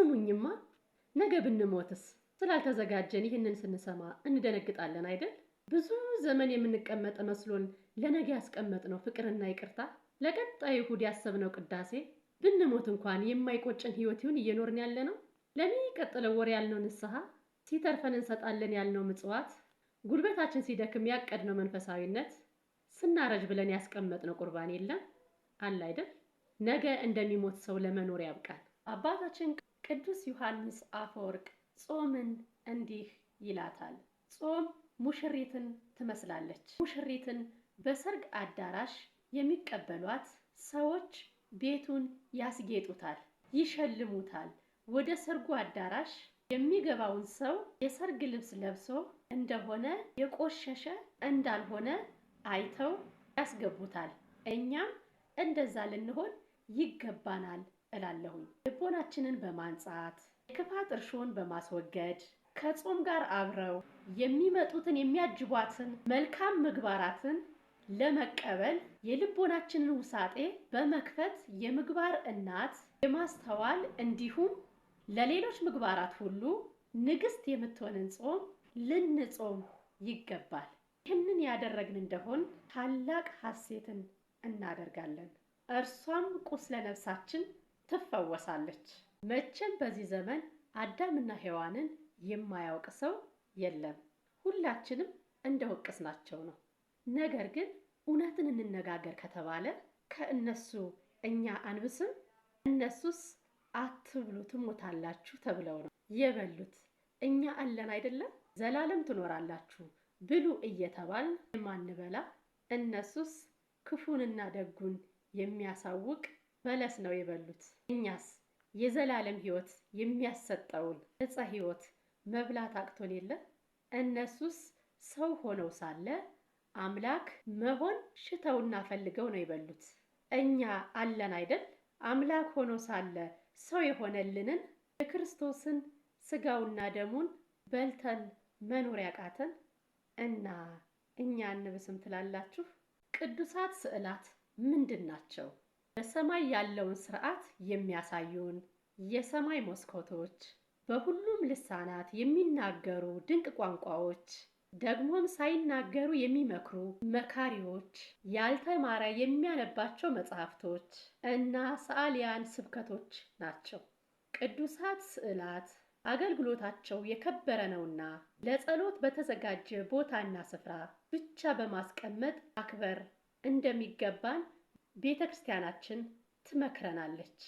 ስሙኝማ፣ ነገ ብንሞትስ? ስላልተዘጋጀን ይህንን ስንሰማ እንደነግጣለን አይደል? ብዙ ዘመን የምንቀመጥ መስሎን ለነገ ያስቀመጥነው ፍቅርና ይቅርታ፣ ለቀጣይ እሁድ ያሰብነው ቅዳሴ፣ ብንሞት እንኳን የማይቆጨን ህይወት ይሁን እየኖርን ያለ ነው። ለሚቀጥለው ወር ያልነው ንስሐ፣ ሲተርፈን እንሰጣለን ያልነው ምጽዋት፣ ጉልበታችን ሲደክም ያቀድነው መንፈሳዊነት፣ ስናረጅ ብለን ያስቀመጥነው ቁርባን የለም አለ አይደል? ነገ እንደሚሞት ሰው ለመኖር ያብቃል። አባታችን ቅዱስ ዮሐንስ አፈወርቅ ጾምን እንዲህ ይላታል። ጾም ሙሽሪትን ትመስላለች። ሙሽሪትን በሰርግ አዳራሽ የሚቀበሏት ሰዎች ቤቱን ያስጌጡታል፣ ይሸልሙታል። ወደ ሰርጉ አዳራሽ የሚገባውን ሰው የሰርግ ልብስ ለብሶ እንደሆነ የቆሸሸ እንዳልሆነ አይተው ያስገቡታል። እኛም እንደዛ ልንሆን ይገባናል እላለሁኝ። ልቦናችንን በማንጻት የክፋት እርሾን በማስወገድ ከጾም ጋር አብረው የሚመጡትን የሚያጅቧትን መልካም ምግባራትን ለመቀበል የልቦናችንን ውሳጤ በመክፈት የምግባር እናት የማስተዋል እንዲሁም ለሌሎች ምግባራት ሁሉ ንግስት የምትሆንን ጾም ልንጾም ይገባል። ይህንን ያደረግን እንደሆን ታላቅ ሐሴትን እናደርጋለን። እርሷም ቁስለ ነፍሳችን ትፈወሳለች። መቼም በዚህ ዘመን አዳምና ሔዋንን የማያውቅ ሰው የለም። ሁላችንም እንደወቀስናቸው ነው። ነገር ግን እውነትን እንነጋገር ከተባለ ከእነሱ እኛ አንብስም። እነሱስ አትብሉ ትሞታላችሁ ተብለው ነው የበሉት። እኛ አለን አይደለም? ዘላለም ትኖራላችሁ ብሉ እየተባልን የማንበላ፣ እነሱስ ክፉንና ደጉን የሚያሳውቅ በለስ ነው የበሉት። እኛስ የዘላለም ሕይወት የሚያሰጠውን ዕፀ ሕይወት መብላት አቅቶን የለ? እነሱስ ሰው ሆነው ሳለ አምላክ መሆን ሽተውና ፈልገው ነው የበሉት። እኛ አለን አይደል? አምላክ ሆኖ ሳለ ሰው የሆነልንን የክርስቶስን ሥጋውና ደሙን በልተን መኖር ያቃተን እና እኛ እንብስም ትላላችሁ? ቅዱሳት ስዕላት ምንድን ናቸው? በሰማይ ያለውን ሥርዓት የሚያሳዩን የሰማይ መስኮቶች፣ በሁሉም ልሳናት የሚናገሩ ድንቅ ቋንቋዎች፣ ደግሞም ሳይናገሩ የሚመክሩ መካሪዎች፣ ያልተማረ የሚያነባቸው መጽሐፍቶች እና ሰዓሊያን ስብከቶች ናቸው። ቅዱሳት ስዕላት አገልግሎታቸው የከበረ ነውና ለጸሎት በተዘጋጀ ቦታና ስፍራ ብቻ በማስቀመጥ አክበር እንደሚገባን ቤተ ክርስቲያናችን ትመክረናለች።